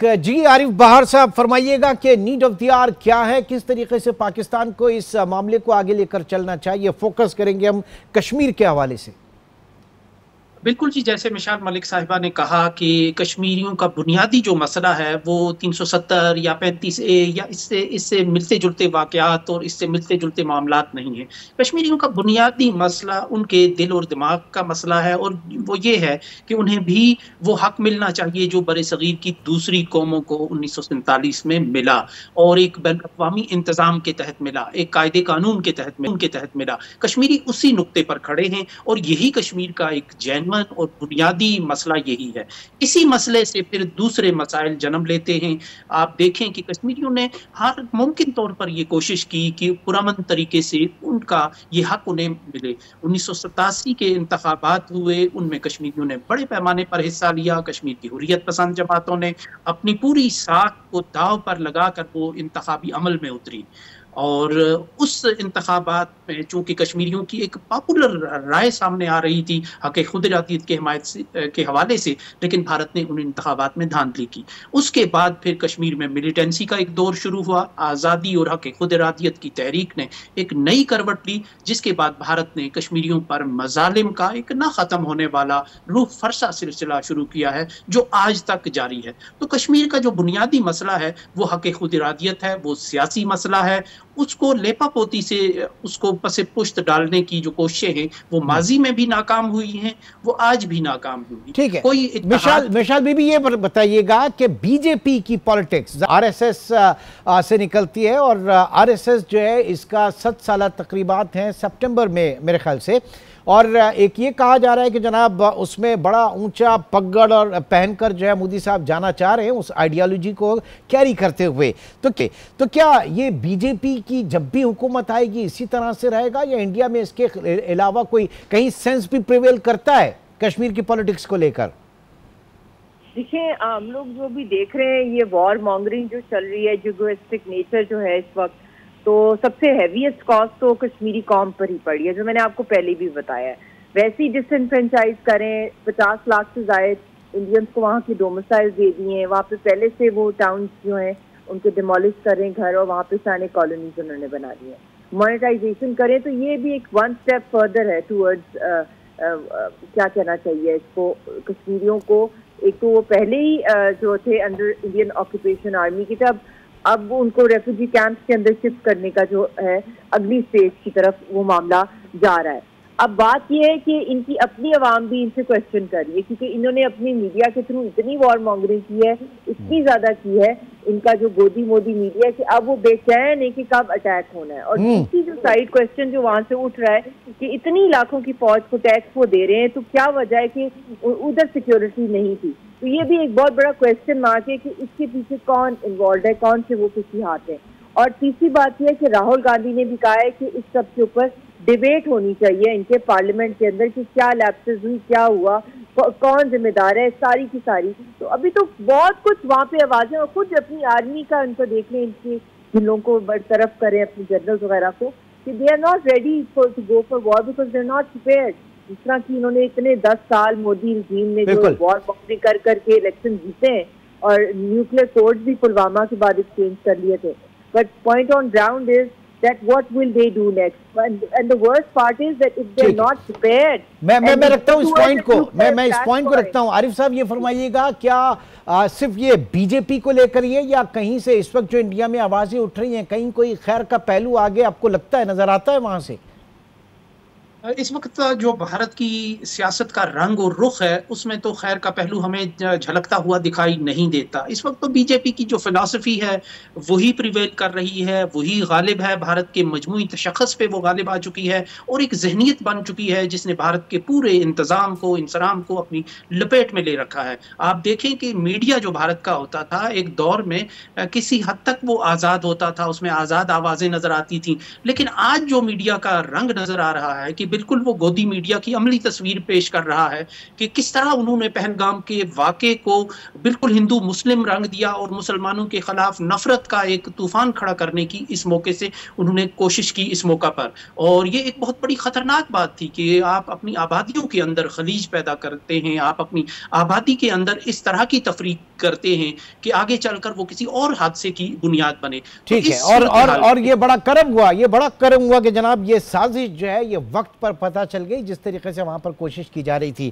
जी आरिफ बहार साहब, फरमाइएगा कि नीड ऑफ द आवर क्या है, किस तरीके से पाकिस्तान को इस मामले को आगे लेकर चलना चाहिए। फोकस करेंगे हम कश्मीर के हवाले से। बिल्कुल जी, जैसे मिशाल मलिक साहिबा ने कहा कि कश्मीरियों का बुनियादी जो मसला है वो 370 या 35A या इससे इससे मिलते जुलते वाकयात और इससे मिलते जुलते मामलात नहीं है। कश्मीरियों का बुनियादी मसला उनके दिल और दिमाग का मसला है, और वो ये है कि उन्हें भी वो हक मिलना चाहिए जो बरे सगीर की दूसरी कौमों को 1947 में मिला और एक बैन अवी इंतजाम के तहत मिला, एक कायदे कानून के तहत मिला। कश्मीरी उसी नुक्ते पर खड़े हैं और यही कश्मीर का एक जैन और बुनियादी मसला यही है। इसी मसले से फिर दूसरे मसाइल जन्म लेते हैं। आप देखें कि कश्मीरियों ने हर मुमकिन तौर पर यह कोशिश की कि पुरअमन तरीके से उनका ये हक उन्हें मिले। 1987 के इंतखाबात हुए, उनमें कश्मीरियों ने बड़े पैमाने पर हिस्सा लिया। कश्मीर की हुर्रियत पसंद जमातों ने अपनी पूरी साख को दाव पर लगाकर वो इंतखाबी अमल में उतरी और उस इंतखाबात में चूंकि कश्मीरियों की एक पॉपुलर राय सामने आ रही थी हक खुद इरादियत के हिमायत के हवाले से, लेकिन भारत ने उन इंतखाबात में धांधली की। उसके बाद फिर कश्मीर में मिलिटेंसी का एक दौर शुरू हुआ। आज़ादी और हक खुद इरादियत की तहरीक ने एक नई करवट ली, जिसके बाद भारत ने कश्मीरियों पर मजालिम का एक ना ख़त्म होने वाला रूह फरसा सिलसिला शुरू किया है जो आज तक जारी है। तो कश्मीर का जो बुनियादी मसला है वो हक खुद इरादियत है, वो सियासी मसला है। उसको लेपापोती से उसको पसे पुश्त डालने की जो कोशिशें हैं वो माजी में भी नाकाम हुई हैं, वो आज भी नाकाम हुई। ठीक है, कोई मिशाल बीबी ये बताइएगा कि बीजेपी की पॉलिटिक्स आरएसएस से निकलती है और आरएसएस जो है इसका 7 साल तकरीबात हैं सितंबर में मेरे ख्याल से, और एक ये कहा जा रहा है कि जनाब उसमें बड़ा ऊंचा पगड़ और पहनकर जो है मोदी साहब जाना चाह रहे हैं उस आइडियोलॉजी को कैरी करते हुए। तो क्या ये बीजेपी की जब भी हुकूमत आएगी इसी तरह से रहेगा, या इंडिया में इसके अलावा कोई कहीं सेंस भी प्रिवेल करता है कश्मीर की पॉलिटिक्स को लेकर? देखिए, हम लोग जो भी देख रहे हैं ये वॉर मॉन्गरिंग जो चल रही है, जियोस्टिक नेचर जो है इस वक्त, तो सबसे हैवीएस्ट कॉस्ट तो कश्मीरी कौम पर ही पड़ी है, जो मैंने आपको पहले भी बताया है। वैसे ही डिसइनफ्रेंचाइज करें, 50 लाख से ज्यादा इंडियंस को वहाँ की डोमिसाइल दे दिए हैं, वहाँ पे पहले से वो टाउन्स जो हैं उनके डिमोलिश करें घर और वहाँ पे सारे कॉलोनीज उन्होंने बना दी है। मॉनेटाइजेशन करें तो ये भी एक 1 स्टेप फर्दर है टूवर्ड्स क्या कहना चाहिए इसको, कश्मीरियों को। एक तो वो पहले ही जो थे अंडर इंडियन ऑक्यूपेशन आर्मी की, अब उनको रेफ्यूजी कैंप्स के अंदर शिफ्ट करने का जो है अगली स्टेज की तरफ वो मामला जा रहा है। अब बात यह है कि इनकी अपनी आवाम भी इनसे क्वेश्चन कर रही है, क्योंकि इन्होंने अपनी मीडिया के थ्रू इतनी वॉर मॉन्गरिंग की है, इतनी ज्यादा की है इनका जो गोदी मोदी मीडिया है, कि अब वो बेचैन है कि कब अटैक होना है। और दूसरी जो साइड क्वेश्चन जो वहां से उठ रहा है कि इतनी लाखों की फौज को टैक्स वो दे रहे हैं, तो क्या वजह है कि उधर सिक्योरिटी नहीं थी। तो ये भी एक बहुत बड़ा क्वेश्चन मार्क है कि इसके पीछे कौन इन्वॉल्व है, कौन से वो किसी हाथ है। और तीसरी बात यह है कि राहुल गांधी ने भी कहा है कि इस सब के ऊपर डिबेट होनी चाहिए इनके पार्लियामेंट के अंदर कि क्या लैप्सेस हुई, क्या हुआ, कौन जिम्मेदार है, सारी की सारी। तो अभी तो बहुत कुछ वहाँ पे आवाजें, और खुद अपनी आर्मी का उनको देख लें, इनके दिलों को बरतरफ करें अपने जनरल्स वगैरह को, कि they are not ready to go for war because they are not prepared. जिस तरह की इन्होंने इतने 10 साल मोदी रिजीम ने जो वॉर मॉन्गरिंग कर करके इलेक्शन जीते हैं और न्यूक्लियर कोड्स भी पुलवामा के बाद एक्सचेंज कर लिए थे, but point on ground is that what will they do next, and the worst part is that if they're not prepared। मैं रखता हूं इस पॉइंट को, मैं इस पॉइंट को रखता हूं। आरिफ साहब ये फरमाइएगा, क्या सिर्फ ये बीजेपी को लेकर ये, या कहीं से इस वक्त जो इंडिया में आवाजें उठ रही हैं कहीं कोई खैर का पहलू आगे आपको लगता है, नजर आता है वहां से? इस वक्त जो भारत की सियासत का रंग और रुख है उसमें तो खैर का पहलू हमें झलकता हुआ दिखाई नहीं देता। इस वक्त तो बीजेपी की जो फिलॉसफी है वही प्रिवेल कर रही है, वही गालिब है, भारत के मजमूई तशख़्ख़ुस पे वो गालिब आ चुकी है और एक जहनीत बन चुकी है जिसने भारत के पूरे इंतज़ाम को, इंसराम को अपनी लपेट में ले रखा है। आप देखें कि मीडिया जो भारत का होता था एक दौर में किसी हद तक वो आज़ाद होता था, उसमें आज़ाद आवाज़ें नज़र आती थी, लेकिन आज जो मीडिया का रंग नज़र आ रहा है कि बिल्कुल वो गोदी मीडिया की अमली तस्वीर पेश कर रहा है कि किस तरह उन्होंने पहलगाम के वाक़े को बिल्कुल हिंदू मुस्लिम रंग दिया और मुसलमानों के खिलाफ नफरत का एक तूफान खड़ा करने की इस मौके से उन्होंने कोशिश की इस मौका पर। और ये एक बहुत बड़ी खतरनाक बात थी कि आप अपनी आबादियों के अंदर खलीज पैदा करते हैं, आप अपनी आबादी के अंदर इस तरह की तफरीक करते हैं कि आगे चलकर वो किसी और हादसे की बुनियाद बने। ठीक है, और ये बड़ा कर्म हुआ, ये बड़ा कर्म हुआ कि जनाब ये साजिश जो है ये वक्त पर पता चल गई, जिस तरीके से वहां पर कोशिश की जा रही थी।